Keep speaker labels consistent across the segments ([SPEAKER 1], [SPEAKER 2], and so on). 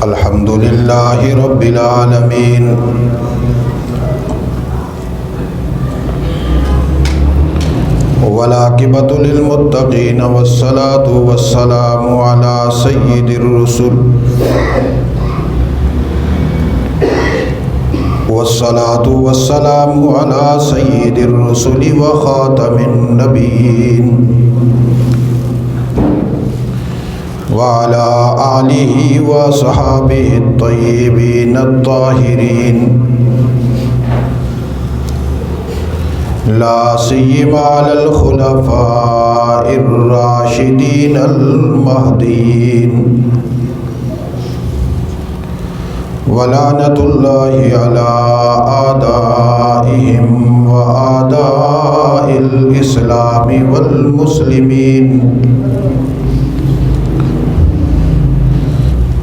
[SPEAKER 1] अल्हम्दुलिल्लाहि रब्बिल आलमीन वलाकिबतु लिल मुत्तकीन वस्सलातु वस्सलामु अला सय्यिदिर रुसुल वस्सलातु वस्सलामु अला सय्यिदिर रुसुलि व खातमिन नबिय्यीन व अला आलिहि व सहाबिहि अत्तय्यिबीन अत्ताहिरीन ला सिय्यमा अलल खुलफाइर राशिदीन अल महदीन वलानतुल्लाहि अला आदाइहिम व आदाइल इस्लामी वल मुस्लिमीन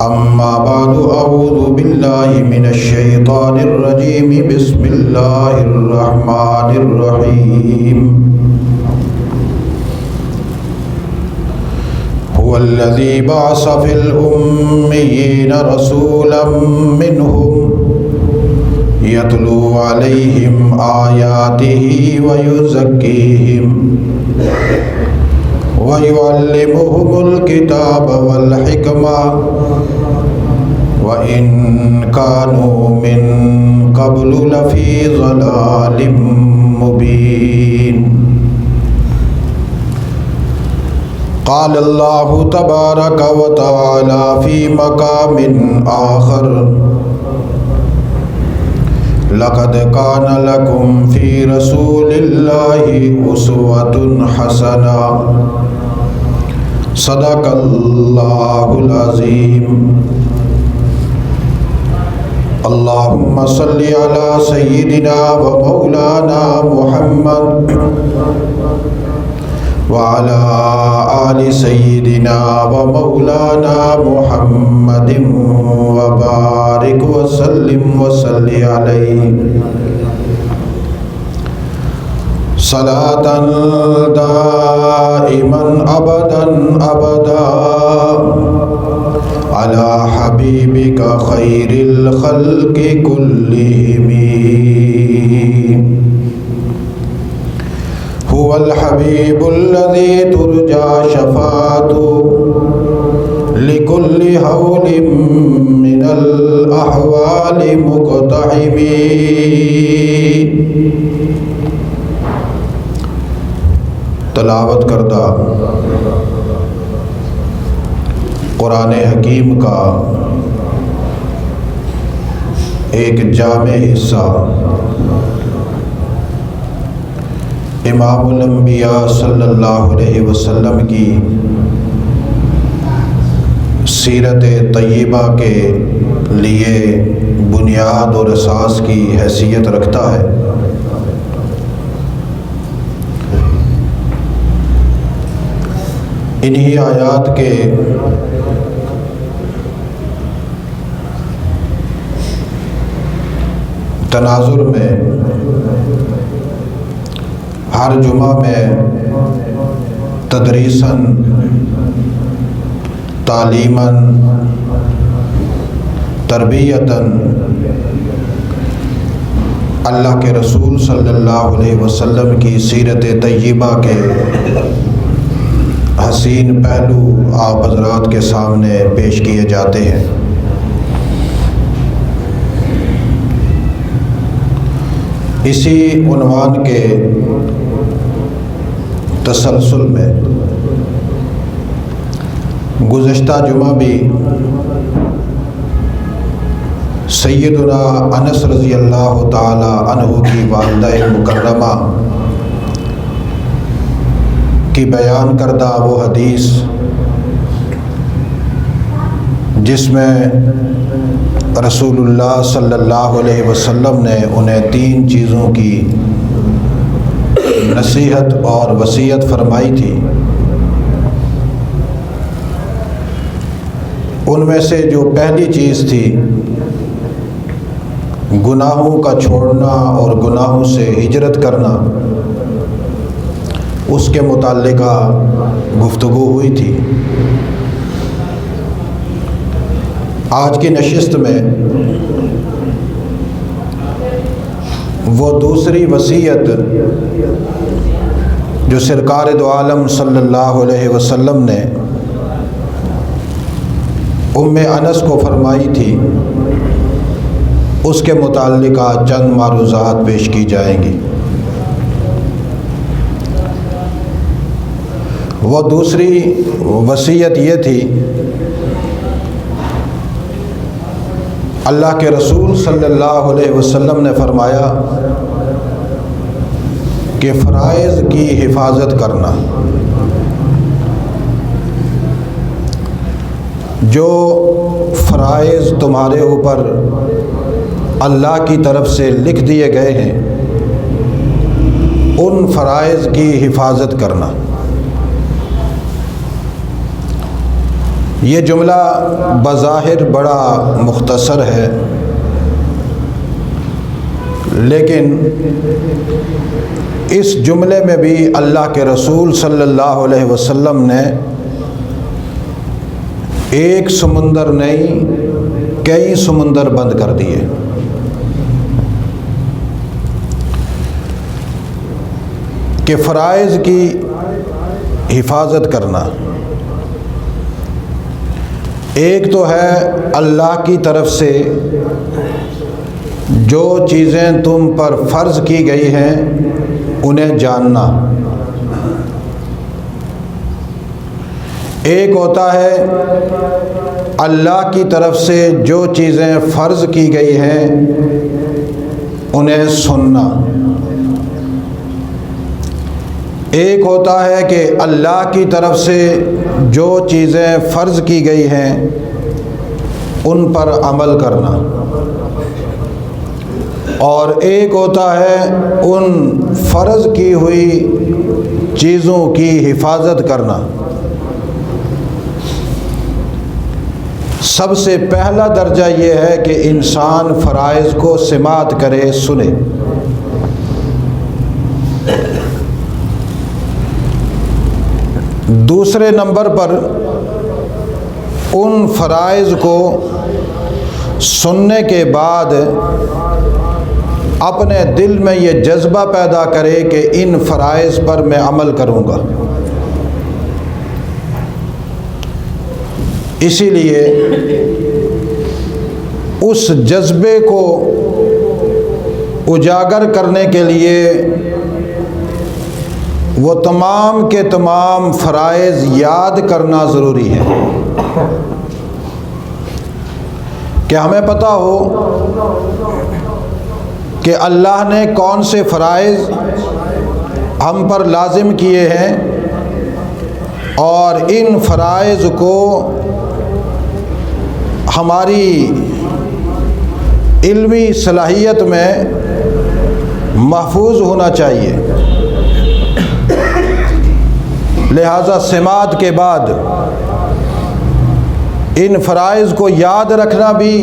[SPEAKER 1] अम्मा बादु अऊज़ु बिल्लाहि मिनश शैतानिर रजीम बिस्मिल्लाहिर रहमानिर रहीम हुवल्लज़ी बअस फिल उम्मिय्यीना रसूलन मिनहुम यतलू अलैहिम आयातिही व युज़क्कीहिम व युअल्लिमुहुमुल किताब वल हिकमा व इन कानू मिन क़ब्लु लफ़ी ज़लालिम मुबीन। क़ाल अल्लाहु तबारक व तआला फ़ी मक़ामिन आख़र लक़द कान लकुम फ़ी रसूलिल्लाहि उस्वतुन हसना सदक़ल्लाहुल अज़ीम। अल्लाहुम्मा सल्लि अला सय्यिदिना व मौलाना मुहम्मद व अला आलि सय्यिदिना व मौलाना मुहम्मदिन व बारिक व सल्लिम व सल्लि अलैहि सलातन दाइमन अबदन अबदा अला हबीबिका खैरिल खल्क़ि कुल्लिहिम हुवल हबीबुल्लज़ी तुरजा शफ़ाअतु लिकुल्लि हौलिम मिनल अहवालि मुक़तहिमी। तलावत करदा कुरान हकीम का एक जामे हिस्सा इमामुल अंबिया सल्लल्लाहु अलैहि वसल्लम की सीरत तय्यबा के लिए बुनियाद और असास की हैसियत रखता है। इन्हीं आयात के तनाजुर में हर जुमा में तदरीसन तालीमन तरबियतन अल्लाह के रसूल सल्लल्लाहु अलैहि वसल्लम की सीरत तय्यबा के हसीन पहलू आप हज़रात के सामने पेश किए जाते हैं। इसी उन्वान के तसलसल में गुज़श्ता जुमा भी सैयदना अनस रज़ी अल्लाह ताला अन्हु की वालिदा मुकर्रमा की बयान करदा वो हदीस जिसमें रसूलुल्लाह सल्लल्लाहु अलैहि वसल्लम ने उन्हें 3 चीज़ों की नसीहत और वसीयत फरमाई थी। उनमें से जो पहली चीज़ थी गुनाहों का छोड़ना और गुनाहों से हिजरत करना, उसके मुताल्लिक़ गुफ्तगू हुई थी। आज की नशिस्त में वो दूसरी वसीयत जो सरकार दो आलम सल्लल्लाहु अलैहि वसल्लम ने उम्मे अनस को फरमाई थी, उसके मुताल्लिक़ चंद मारूज़ात पेश की जाएंगी। वो दूसरी वसीयत ये थी, अल्लाह के रसूल सल्लल्लाहु अलैहि वसल्लम ने फरमाया कि फ़राइज़ की हिफाजत करना। जो फ़राइज़ तुम्हारे ऊपर अल्लाह की तरफ से लिख दिए गए हैं, उन फ़राइज़ की हिफाजत करना। ये जुमला बज़ाहिर बड़ा मुख्तसर है, लेकिन इस जुमले में भी अल्लाह के रसूल सल्लल्लाहु अलैहि वसल्लम ने एक समुंदर नहीं कई समुंदर बंद कर दिए। कि फ़राइज़ की हिफाजत करना, एक तो है अल्लाह की तरफ से जो चीज़ें तुम पर फ़र्ज़ की गई हैं उन्हें जानना। एक होता है अल्लाह की तरफ से जो चीज़ें फ़र्ज़ की गई हैं उन्हें सुनना। एक होता है कि अल्लाह की तरफ से जो चीज़ें फ़र्ज़ की गई हैं उन पर अमल करना, और एक होता है उन फ़र्ज़ की हुई चीज़ों की हिफाजत करना। सबसे पहला दर्जा ये है कि इंसान फ़राइज़ को सिमात करे, सुने। दूसरे नंबर पर उन फ़राइज़ को सुनने के बाद अपने दिल में ये जज्बा पैदा करे कि इन फ़राइज़ पर मैं अमल करूँगा। इसीलिए उस जज्बे को उजागर करने के लिए वो तमाम के तमाम फ़राइज़ याद करना ज़रूरी है। कि हमें पता हो कि अल्लाह ने कौन से फ़राइज़ हम पर लाजिम किए हैं, और इन फ़राइज़ को हमारी इल्मी सलाहियत में महफूज होना चाहिए। लिहाजा सिमात के बाद इन फ़राइज़ को याद रखना भी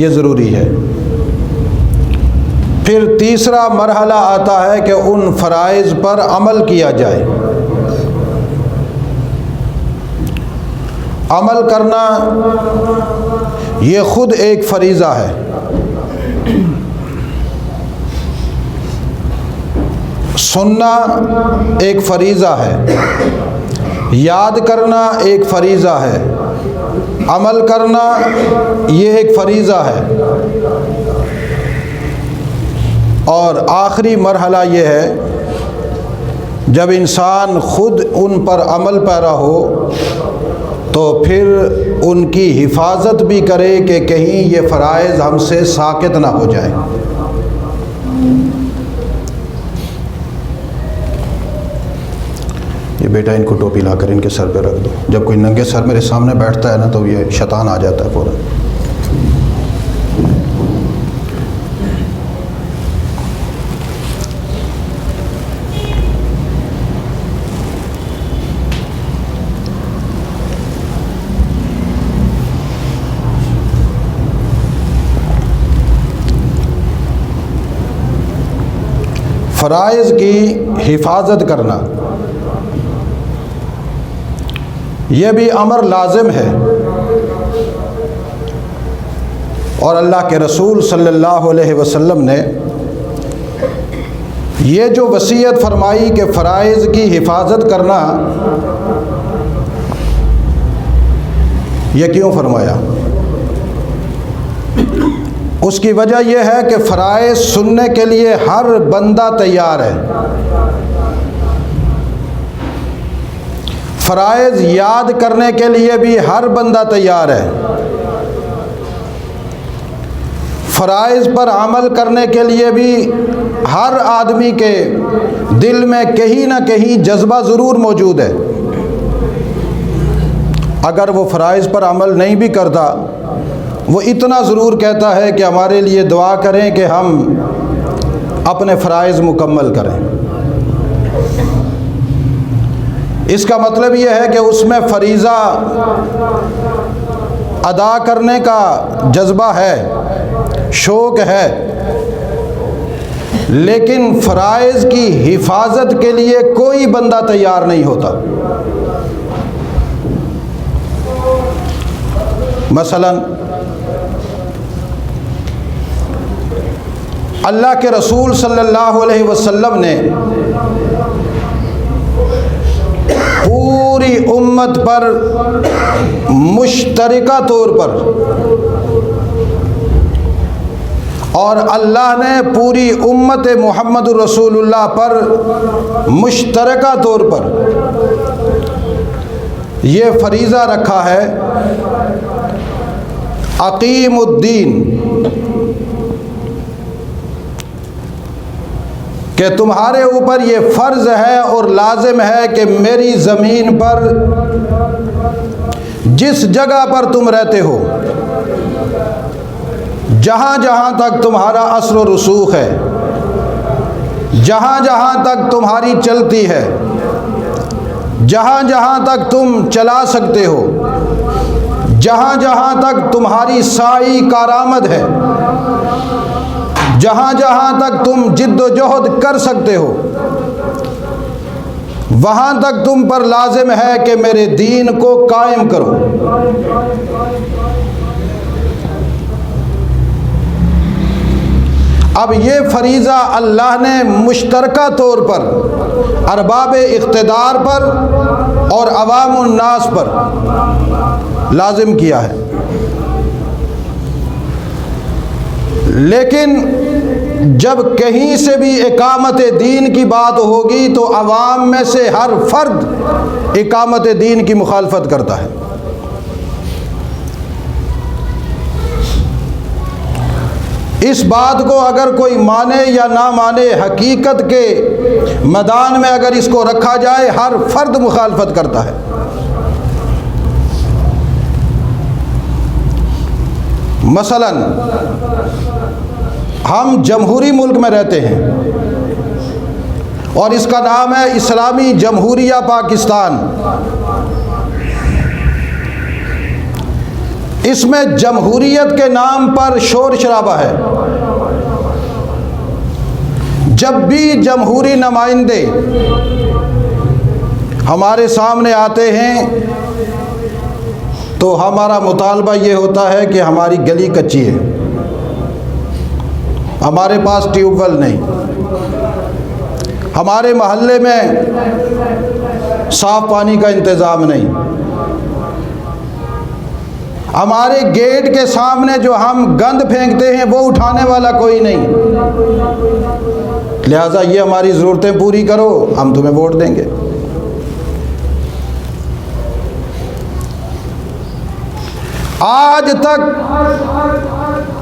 [SPEAKER 1] ये ज़रूरी है। फिर तीसरा मरहला आता है कि उन फ़राइज़ पर अमल किया जाए। अमल करना ये ख़ुद एक फ़रीज़ा है। सुनना एक फ़रीज़ा है, याद करना एक फ़रीज़ा है, अमल करना ये एक फ़रीज़ा है, और आखिरी मरहला ये है जब इंसान ख़ुद उन पर अमल पैरा हो तो फिर उनकी हिफाजत भी करे कि कहीं ये फ़राइज़ हमसे साक़ित ना हो जाए। ये बेटा इनको टोपी लाकर इनके सर पे रख दो। जब कोई नंगे सर मेरे सामने बैठता है ना तो ये शैतान आ जाता है पूरा। फ़राइज़ की हिफाजत करना यह भी अमर लाजिम है। और अल्लाह के रसूल सल्लल्लाहु अलैहि वसल्लम ने ये जो वसीयत फरमाई कि फ़राइज़ की हिफाजत करना, ये क्यों फरमाया? उसकी वजह यह है कि फ़राइज़ सुनने के लिए हर बंदा तैयार है, फ़राइज़ याद करने के लिए भी हर बंदा तैयार है, फ़राइज़ पर अमल करने के लिए भी हर आदमी के दिल में कहीं ना कहीं जज्बा ज़रूर मौजूद है। अगर वो फ़राइज़ पर अमल नहीं भी करता, वो इतना ज़रूर कहता है कि हमारे लिए दुआ करें कि हम अपने फ़राइज़ मुकम्मल करें। इसका मतलब यह है कि उसमें फ़रीज़ा अदा करने का जज्बा है, शौक़ है, लेकिन फ़राइज़ की हिफाजत के लिए कोई बंदा तैयार नहीं होता। मसलन अल्लाह के रसूल सल्लल्लाहु अलैहि वसल्लम ने पूरी उम्मत पर मुश्तरका तौर पर, और अल्लाह ने पूरी उम्मत मुहम्मदुर रसूलुल्लाह पर मुश्तरका तौर पर यह फ़रीज़ा रखा है, अक़ीमुद्दीन, कि तुम्हारे ऊपर ये फ़र्ज़ है और लाजिम है कि मेरी ज़मीन पर जिस जगह पर तुम रहते हो, जहाँ जहाँ तक तुम्हारा असर व रसूख है, जहाँ जहाँ तक तुम्हारी चलती है, जहाँ जहाँ तक तुम चला सकते हो, जहाँ जहाँ तक तुम्हारी साई कारामद है, जहाँ जहाँ तक तुम जिद्दोजहद कर सकते हो, वहाँ तक तुम पर लाजिम है कि मेरे दीन को कायम करो। अब ये फ़रीज़ा अल्लाह ने मुश्तरका तौर पर अरबाब इख्तिदार पर और अवामुन्नास पर लाजिम किया है, लेकिन जब कहीं से भी इकामत दीन की बात होगी तो अवाम में से हर फर्द इकामत दीन की मुखालफत करता है। इस बात को अगर कोई माने या ना माने, हकीकत के मैदान में अगर इसको रखा जाए, हर फर्द मुखालफत करता है। मसलन हम जमहूरी मुल्क में रहते हैं और इसका नाम है इस्लामी जमहूरिया पाकिस्तान। इसमें जमहूरियत के नाम पर शोर शराबा है। जब भी जमहूरी नुमाइंदे हमारे सामने आते हैं तो हमारा मुतालबा ये होता है कि हमारी गली कच्ची है, हमारे पास ट्यूबवेल नहीं, हमारे मोहल्ले में साफ़ पानी का इंतज़ाम नहीं, हमारे गेट के सामने जो हम गंद फेंकते हैं वो उठाने वाला कोई नहीं, लिहाजा ये हमारी ज़रूरतें पूरी करो, हम तुम्हें वोट देंगे। आज तक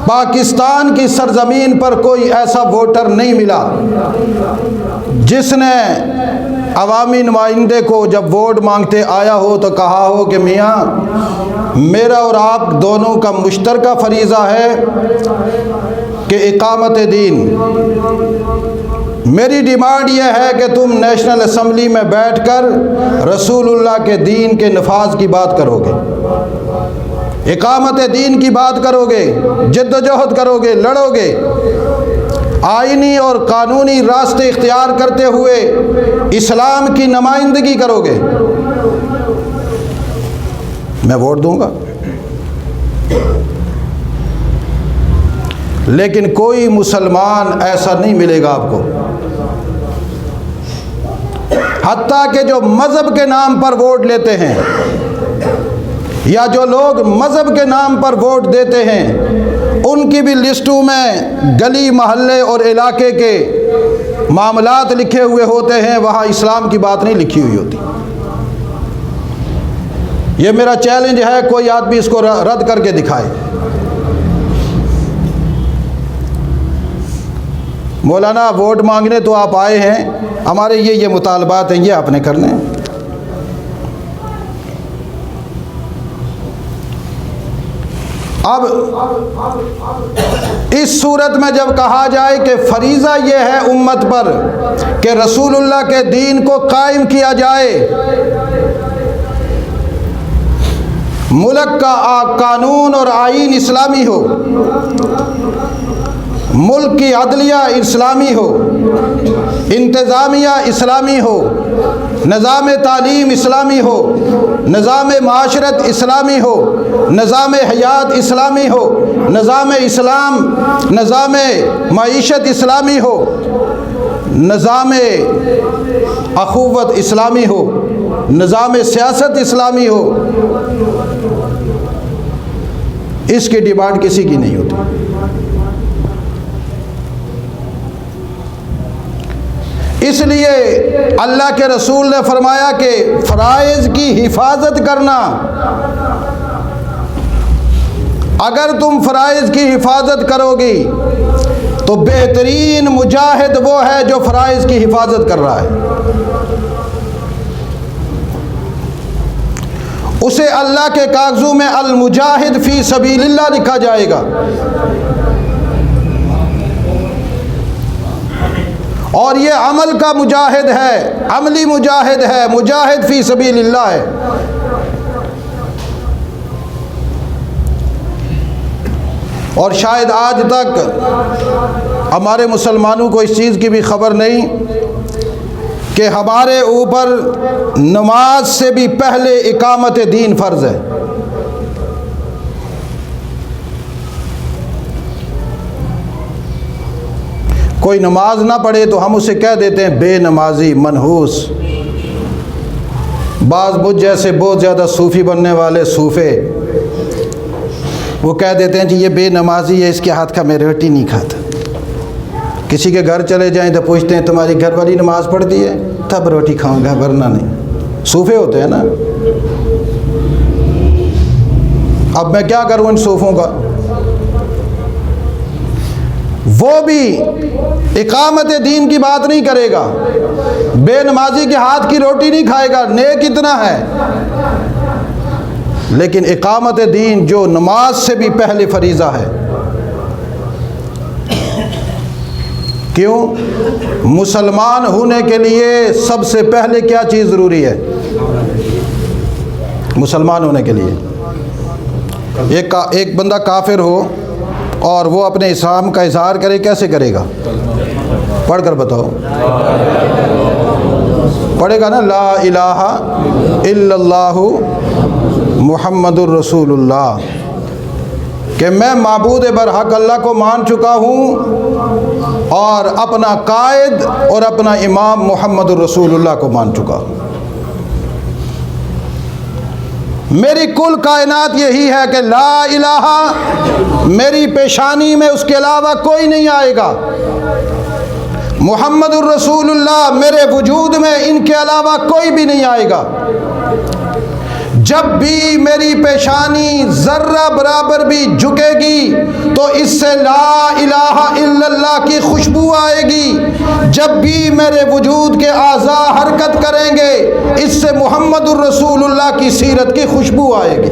[SPEAKER 1] पाकिस्तान की सरजमीन पर कोई ऐसा वोटर नहीं मिला जिसने अवामी नुमाइंदे को जब वोट मांगते आया हो तो कहा हो कि मियाँ मेरा और आप दोनों का मुश्तरका फरीज़ा है कि इकामत दीन, मेरी डिमांड यह है कि तुम नेशनल असम्बली में बैठकर रसूलुल्लाह के दीन के नफाज की बात करोगे, इकामत दीन की बात करोगे, जिद्दोजहद करोगे, लड़ोगे, आईनी और कानूनी रास्ते इख्तियार करते हुए इस्लाम की नुमाइंदगी करोगे, मैं वोट दूंगा। लेकिन कोई मुसलमान ऐसा नहीं मिलेगा आपको, हत्ता कि जो मज़हब के नाम पर वोट लेते हैं या जो लोग मज़हब के नाम पर वोट देते हैं, उनकी भी लिस्टों में गली मोहल्ले और इलाके के मामलात लिखे हुए होते हैं, वहाँ इस्लाम की बात नहीं लिखी हुई होती। ये मेरा चैलेंज है, कोई आदमी इसको रद्द करके दिखाए। मौलाना वोट मांगने तो आप आए हैं, हमारे ये मुतालबात हैं, ये आपने करने हैं। अब इस सूरत में जब कहा जाए कि फ़रीज़ा ये है उम्मत पर कि रसूलुल्लाह के दीन को कायम किया जाए, मुल्क का कानून और आईन इस्लामी हो, मुल्क की अदलिया इस्लामी हो, इंतज़ामिया इस्लामी हो, निज़ाम तालीम इस्लामी हो, निज़ाम माशरत इस्लामी हो, निज़ाम हयात इस्लामी हो, निज़ाम इस्लाम, निज़ाम मईशत इस्लामी हो, निज़ाम अखुवत इस्लामी हो, निज़ाम सियासत इस्लामी हो, इसकी डिमांड किसी की नहीं होती। इसलिए अल्लाह के रसूल ने फरमाया कि फ़राइज़ की हिफाजत करना, अगर तुम फ़राइज़ की हिफाजत करोगी तो बेहतरीन मुजाहिद वो है जो फ़राइज़ की हिफाजत कर रहा है। उसे अल्लाह के कागज़ों में अल मुजाहिद फ़ी सबीलिल्लाह लिखा जाएगा। और ये अमल का मुजाहिद है, अमली मुजाहिद है, मुजाहिद फ़ी सबीलिल्लाह है। और शायद आज तक हमारे मुसलमानों को इस चीज़ की भी ख़बर नहीं कि हमारे ऊपर नमाज से भी पहले इकामत दीन फ़र्ज़ है। कोई नमाज ना पढ़े तो हम उसे कह देते हैं बेनमाजी, मनहूस। बाज़ मुझ जैसे बहुत ज़्यादा सूफ़ी बनने वाले सूफ़े वो कह देते हैं जी ये बेनमाजी है, इसके हाथ का मैं रोटी नहीं खाता। किसी के घर चले जाएं तो पूछते हैं तुम्हारी घर वाली नमाज़ पढ़ती है, तब रोटी खाऊंगा वरना नहीं। सूफ़े होते हैं ना। अब मैं क्या करूं इन सूफ़ों का। वो भी इकामत दीन की बात नहीं करेगा, बेनमाजी के हाथ की रोटी नहीं खाएगा, नेक इतना है। लेकिन इकामत दीन जो नमाज से भी पहले फरीज़ा है। क्यों? मुसलमान होने के लिए सबसे पहले क्या चीज़ ज़रूरी है? मुसलमान होने के लिए एक बंदा काफिर हो और वो अपने इस्लाम का इजहार करे, कैसे करेगा? पढ़कर बताओ। पढ़ेगा ना ला इलाहा इल्लल्लाहु मुहम्मदुर रसूलुल्लाह, कि मैं माबूद बरहक अल्लाह को मान चुका हूँ और अपना कायद और अपना इमाम मुहम्मदुर रसूलुल्लाह को मान चुका। मेरी कुल कायनात यही है कि ला इलाहा, मेरी पेशानी में उसके अलावा कोई नहीं आएगा। मुहम्मदुर रसूलुल्लाह, मेरे वजूद में इनके अलावा कोई भी नहीं आएगा। जब भी मेरी पेशानी ज़र्रा बराबर भी झुकेगी तो इससे ला इलाहा इल्लल्लाह की खुशबू आएगी। जब भी मेरे वजूद के आज़ा हरकत करेंगे इससे मुहम्मदुर रसूलुल्लाह की सीरत की खुशबू आएगी।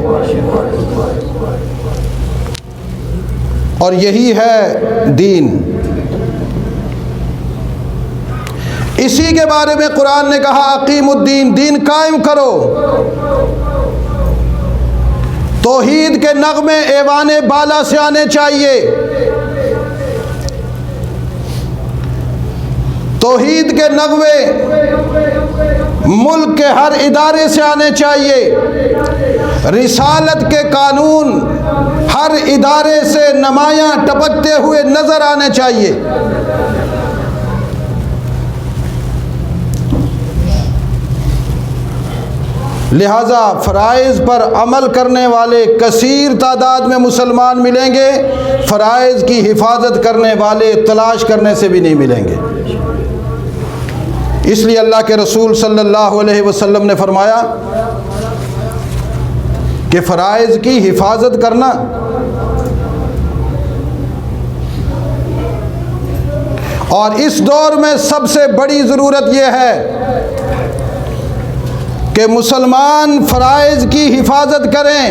[SPEAKER 1] और यही है दीन। इसी के बारे में कुरान ने कहा अकीमुद्दीन, दीन कायम करो। तौहीद के नगमे ऐवाने बाला से आने चाहिए। तौहीद के नगवे मुल्क के हर इदारे से आने चाहिए। रिसालत के कानून हर इदारे से नुमायां टपकते हुए नजर आने चाहिए। लिहाजा फ़राइज़ पर अमल करने वाले कसीर तादाद में मुसलमान मिलेंगे, फ़राइज़ की हिफाजत करने वाले तलाश करने से भी नहीं मिलेंगे। इसलिए अल्लाह के रसूल सल्लल्लाहु अलैहि वसल्लम ने फरमाया कि फ़राइज़ की हिफाजत करना और इस दौर में सबसे बड़ी ज़रूरत यह है कि मुसलमान फ़राइज़ की हिफाजत करें।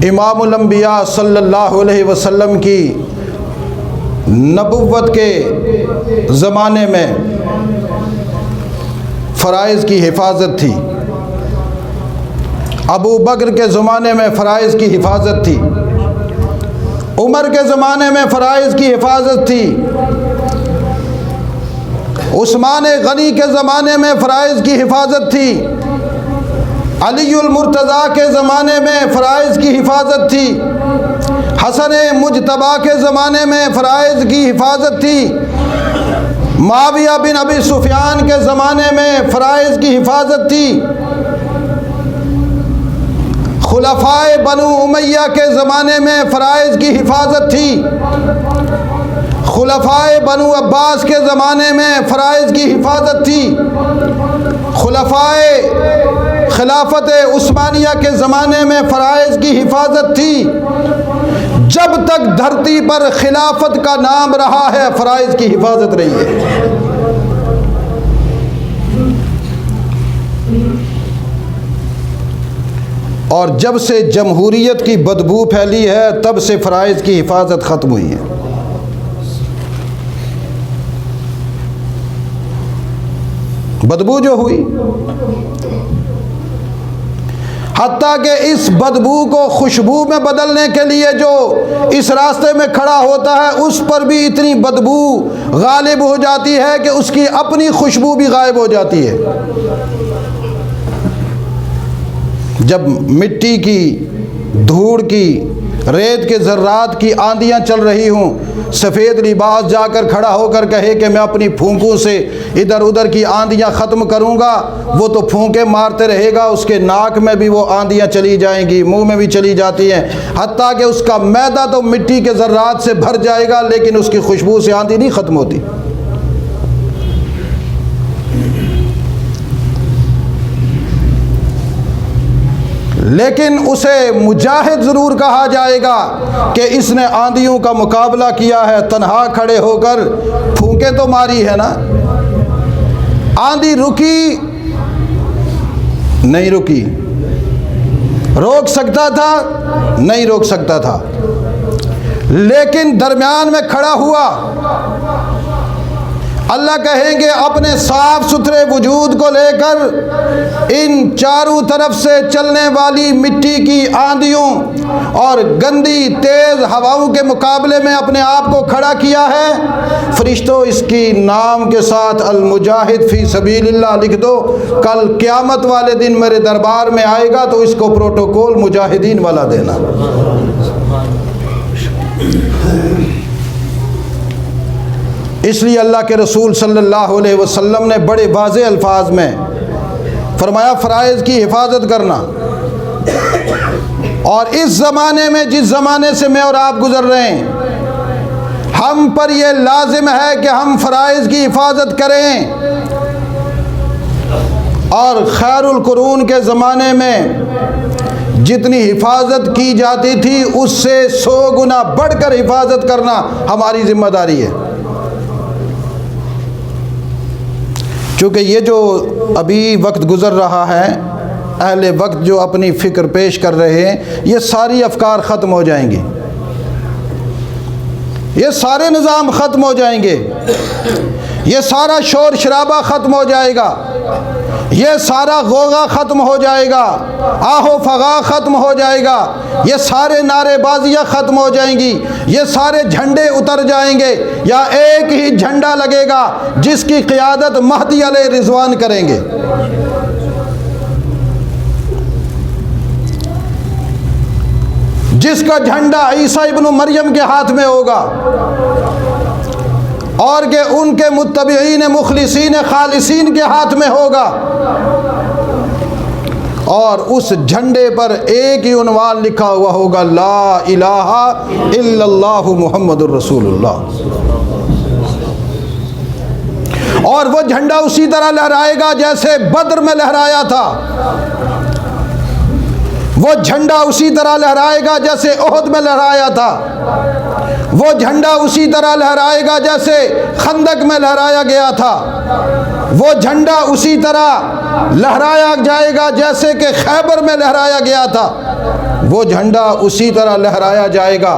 [SPEAKER 1] इमामुल अंबिया सल्लल्लाहु अलैहि वसल्लम की नबुव्वत के ज़माने में फ़राइज़ की हिफाजत थी। अबू बकर के ज़माने में फ़राइज़ की हिफाजत थी। उमर के ज़माने में फ़राइज़ की हिफाजत थी। उस्मान गनी के ज़माने में फ़राइज़ की हिफाजत थी। अलीउल मुर्तज़ा के ज़माने में फ़राइज़ की हिफाजत थी। हसन मुजतबा के ज़माने में फ़राइज़ की हिफाजत थी। मुआविया बिन अबी सुफियान के ज़माने में फ़राइज़ की हिफाजत थी। खुलफ़ाए बनु उमय्या के ज़माने में फ़राइज़ की हिफाजत थी। खुलफ़ाए बनु अब्बास के ज़माने में फ़राइज़ की हिफाजत थी। खुलफ़ाए खिलाफत उस्मानिया के ज़माने में फ़राइज़ की हिफाजत थी। जब तक धरती पर खिलाफत का नाम रहा है, फ़राइज़ की हिफाजत रही है। और जब से जमहूरियत की बदबू फैली है, तब से फ़राइज़ की हिफाजत ख़त्म हुई है। बदबू जो हुई, हत्ता कि इस बदबू को खुशबू में बदलने के लिए जो इस रास्ते में खड़ा होता है, उस पर भी इतनी बदबू गालिब हो जाती है कि उसकी अपनी खुशबू भी गायब हो जाती है। जब मिट्टी की, धूड़ की, रेत के ज़र्रात की आंधियाँ चल रही हों, सफ़ेद लिबास जाकर खड़ा होकर कहे कि मैं अपनी फूंकों से इधर उधर की आंधियाँ ख़त्म करूँगा, वो तो फूंके मारते रहेगा, उसके नाक में भी वो आंधियाँ चली जाएंगी, मुंह में भी चली जाती हैं, हत्ता कि उसका मैदा तो मिट्टी के ज़र्रात से भर जाएगा, लेकिन उसकी खुशबू से आंधी नहीं ख़त्म होती। लेकिन उसे मुजाहिद ज़रूर कहा जाएगा कि इसने आंधियों का मुकाबला किया है, तन्हा खड़े होकर फूंके तो मारी है ना। आंधी रुकी नहीं रुकी, रोक सकता था नहीं रोक सकता था, लेकिन दरमियान में खड़ा हुआ। अल्लाह कहेंगे अपने साफ सुथरे वजूद को लेकर इन चारों तरफ से चलने वाली मिट्टी की आंधियों और गंदी तेज़ हवाओं के मुकाबले में अपने आप को खड़ा किया है। फरिश्तों, इसकी नाम के साथ अल मुजाहिद फ़ी सबीलिल्लाह लिख दो। कल क़यामत वाले दिन मेरे दरबार में आएगा तो इसको प्रोटोकॉल मुजाहिदीन वाला देना। इसलिए अल्लाह के रसूल सल्लल्लाहु अलैहि वसल्लम ने बड़े वाज़ेह अल्फाज में फरमाया, फ़राइज़ की हिफाजत करना। और इस ज़माने में, जिस ज़माने से मैं और आप गुज़र रहे हैं, हम पर यह लाजिम है कि हम फ़राइज़ की हिफाजत करें। और खैरुल कुरून के ज़माने में जितनी हिफाजत की जाती थी, उससे 100 गुना बढ़कर हिफाजत करना हमारी ज़िम्मेदारी है। चूँकि ये जो अभी वक्त गुज़र रहा है, अहले वक्त जो अपनी फ़िक्र पेश कर रहे हैं, ये सारी अफकार ख़त्म हो जाएंगी, ये सारे निज़ाम ख़त्म हो जाएंगे। ये सारा शोर शराबा ख़त्म हो जाएगा, ये सारा गोगा ख़त्म हो जाएगा, आहो फगा ख़त्म हो जाएगा, ये सारे नारेबाजियाँ ख़त्म हो जाएंगी, ये सारे झंडे उतर जाएंगे, या एक ही झंडा लगेगा जिसकी क़ियादत महदी अलैहि रिज़वान करेंगे। जिसका झंडा ईसा इब्न मरियम के हाथ में होगा और के उनके मुत्तबईन मुखलिसीन खालिसीन के हाथ में होगा, और उस झंडे पर एक ही उन्वान लिखा हुआ होगा, ला इलाहा इल्लल्लाहु मुहम्मदुर रसूलुल्लाह। और वो झंडा उसी तरह लहराएगा जैसे बद्र में लहराया था, वो झंडा उसी तरह लहराएगा जैसे ओहद में लहराया था, वो झंडा उसी तरह लहराएगा जैसे खंदक में लहराया गया था, वो झंडा उसी तरह लहराया जाएगा जैसे कि खैबर में लहराया गया था, वो झंडा उसी तरह लहराया जाएगा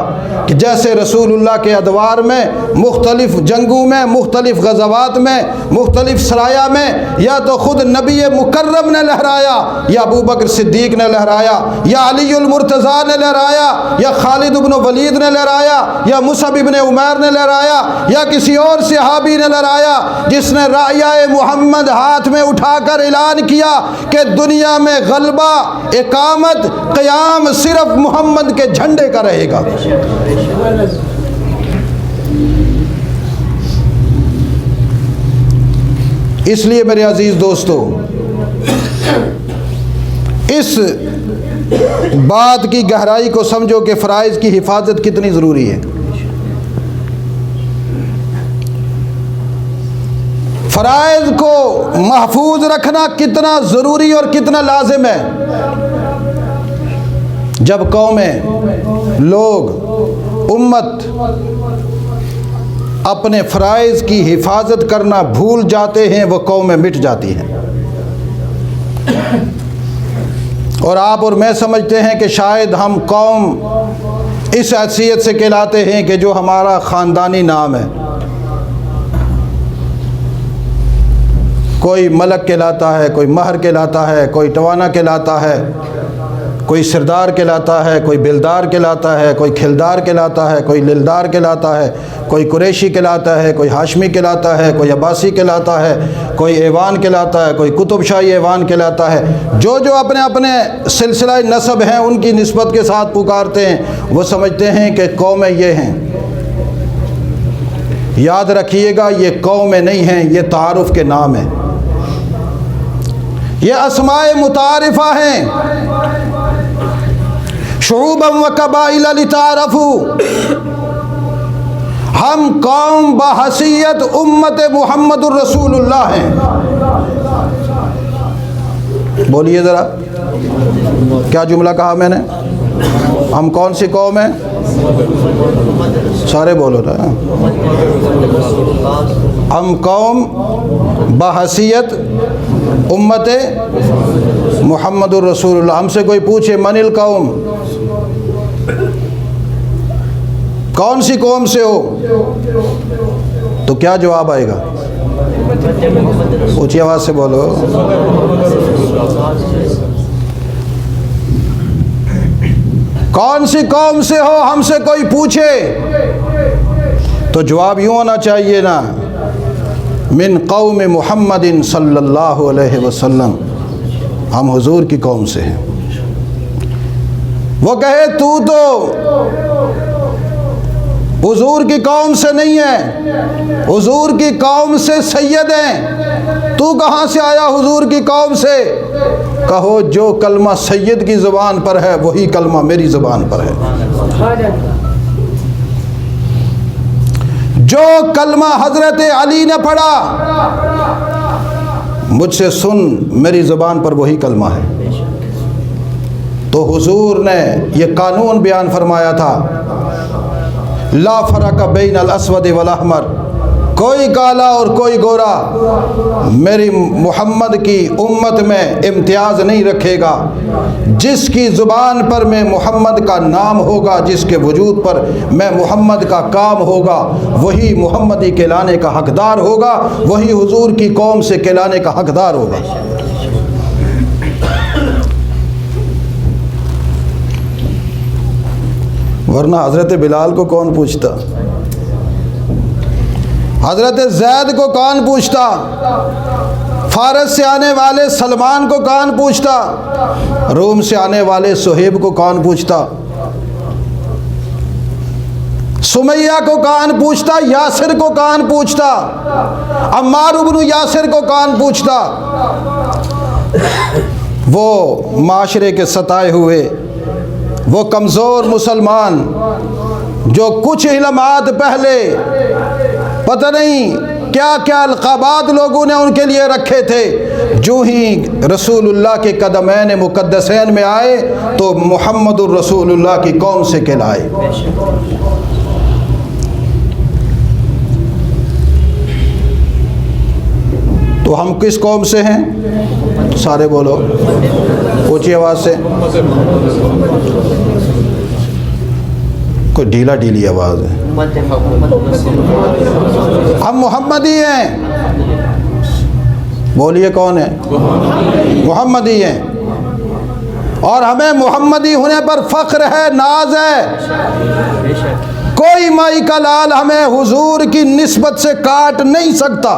[SPEAKER 1] कि जैसे रसूलुल्लाह के अदवार में मुख्तलिफ जंगों में, मुख्तलिफ गज़वात में, मुख्तलिफ सराया में या तो ख़ुद नबी मुकर्रम ने लहराया, या अबू बकर सिद्दीक़ ने लहराया, या अलीउल मुर्तज़ा ने लहराया, या खालिद इब्न वलीद ने लहराया, या मुसअब इब्न उमैर ने लहराया, या किसी और सहाबी ने लहराया जिसने राया मोहम्मद हाथ में उठाकर ऐलान किया कि दुनिया में गलबा, इकामत, क़याम सिर्फ मोहम्मद के झंडे का रहेगा। इसलिए मेरे अजीज़ दोस्तों, इस बात की गहराई को समझो कि फ़राइज़ की हिफाजत कितनी ज़रूरी है। फ़राइज़ को महफूज रखना कितना ज़रूरी और कितना लाजिम है। जब कौमें, लोग, उम्मत अपने फ़राइज़ की हिफाजत करना भूल जाते हैं, वो कौमें मिट जाती हैं। और आप और मैं समझते हैं कि शायद हम कौम इस हैसियत से कहलाते हैं कि जो हमारा ख़ानदानी नाम है। कोई मलक कहलाता है, कोई महर कहलाता है, कोई टवाना कहलाता है, कोई सरदार कहलाता है, कोई बिलदार कहलाता है, कोई खिलदार कहलाता है, कोई लिलदार कहलाता है, कोई कुरैशी कहलाता है, कोई हाशमी कहलाता है, कोई अब्बासी कहलाता है, कोई ऐवान कहलाता है, कोई कुतुबशाही ऐवान कहलाता है। जो जो अपने अपने सिलसिला नसब हैं उनकी निस्बत के साथ पुकारते हैं, वो समझते हैं कि कौमें ये हैं। याद रखिएगा, ये कौमें नहीं हैं, ये तारुफ के नाम हैं, ये अस्माए मुतारिफा हैं। शुऊबम व कबाइल लितारफू, हम कौम बहसीयत उम्मत मुहम्मदुर रसूलुल्लाह हैं। बोलिए ज़रा, क्या जुमला कहा मैंने? हम कौन सी कौम हैं? सारे बोलो ना। हम कौम बहसीयत उम्मत मुहम्मदुर रसूलुल्लाह। हमसे कोई पूछे मनिल कौम, कौन सी कौम से हो, तो क्या जवाब आएगा? ऊंची आवाज़ से बोलो। कौन सी कौम से हो हमसे कोई पूछे तो जवाब यूँ होना चाहिए ना, मिन कौम मुहम्मदिन सल्लल्लाहु अलैहि वसल्लम, हम हुजूर की कौम से हैं। वो कहे तू तो हुजूर की कौम से नहीं है, हुजूर की कौम से सैयद हैं, तू कहाँ से आया हुजूर की कौम से? कहो जो कलमा सैयद की ज़ुबान पर है वही कलमा मेरी ज़ुबान पर है। जो कलमा हज़रत अली ने पढ़ा मुझसे सुन, मेरी ज़ुबान पर वही कलमा है। तो हुजूर ने यह कानून बयान फरमाया था, ला फ़रक़ बैन अल अस्वद वल अहमर, कोई काला और कोई गोरा मेरी मोहम्मद की उम्मत में इम्तियाज़ नहीं रखेगा। जिसकी ज़ुबान पर मैं मोहम्मद का नाम होगा, जिसके वजूद पर मैं मोहम्मद का काम होगा, वही मोहम्मदी कहलाने का हकदार होगा, वही हुजूर की कौम से कहलाने का हकदार होगा। वरना हज़रत बिलाल को कौन पूछता, हज़रत ज़ैद को कौन पूछता, फारस से आने वाले सलमान को कौन पूछता, रोम से आने वाले सुहेब को कौन पूछता, सुमैया को कौन पूछता, यासिर को कौन पूछता, अम्मार इब्न यासिर को कौन पूछता। वो माशरे के सताए हुए, वो कमज़ोर मुसलमान जो कुछ ही लम्हात पहले पता नहीं क्या क्या अलक़ाबात लोगों ने उनके लिए रखे थे, जो ही रसूलुल्लाह के कदमैन मुक़द्दसैन में आए तो मुहम्मदुर रसूलुल्लाह की कौम से कहलाए। तो हम किस कौम से हैं? सारे बोलो ऊँची आवाज़ से, कोई ढीला ढीली आवाज़ है। हम मोहम्मदी हैं। बोलिए कौन है? मोहम्मदी हैं, और हमें मोहम्मदी होने पर फ़ख्र है, नाज है। कोई माई का लाल हमें हुजूर की निस्बत से काट नहीं सकता।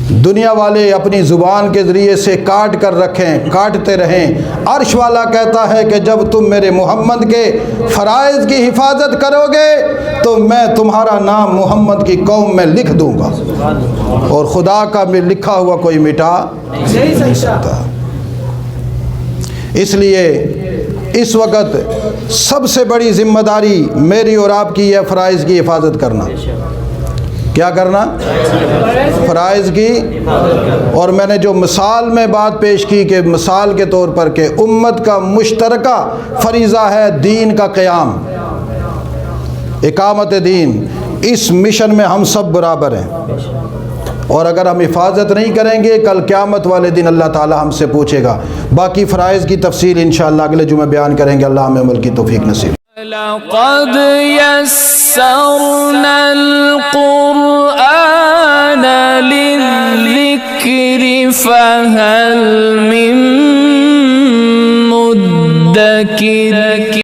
[SPEAKER 1] दुनिया वाले अपनी ज़ुबान के ज़रिए से काट कर रखें, काटते रहें। अर्श वाला कहता है कि जब तुम मेरे मोहम्मद के फ़राइज़ की हिफाजत करोगे तो मैं तुम्हारा नाम मोहम्मद की कौम में लिख दूँगा, और खुदा का भी लिखा हुआ कोई मिटा नहीं सकता। इसलिए इस वक़्त सबसे बड़ी ज़िम्मेदारी मेरी और आपकी है फ़राइज़ की हिफाजत करना। क्या करना? फ़राइज़ की। और मैंने जो मिसाल में बात पेश की कि मिसाल के तौर पर कि उम्मत का मुश्तरका फरीज़ा है दीन का क़याम, इकामत दीन। इस मिशन में हम सब बराबर हैं, और अगर हम हिफाजत नहीं करेंगे कल क़यामत वाले दिन अल्लाह ताला हमसे पूछेगा। बाकी फ़राइज़ की तफसील इंशाअल्लाह अगले जुमे बयान करेंगे। अल्लाह हमें अमल की तौफ़ीक नसीब।
[SPEAKER 2] लक़द यस्सरनल क़ुरआन लिज़्ज़िक्रि फ़हल मिन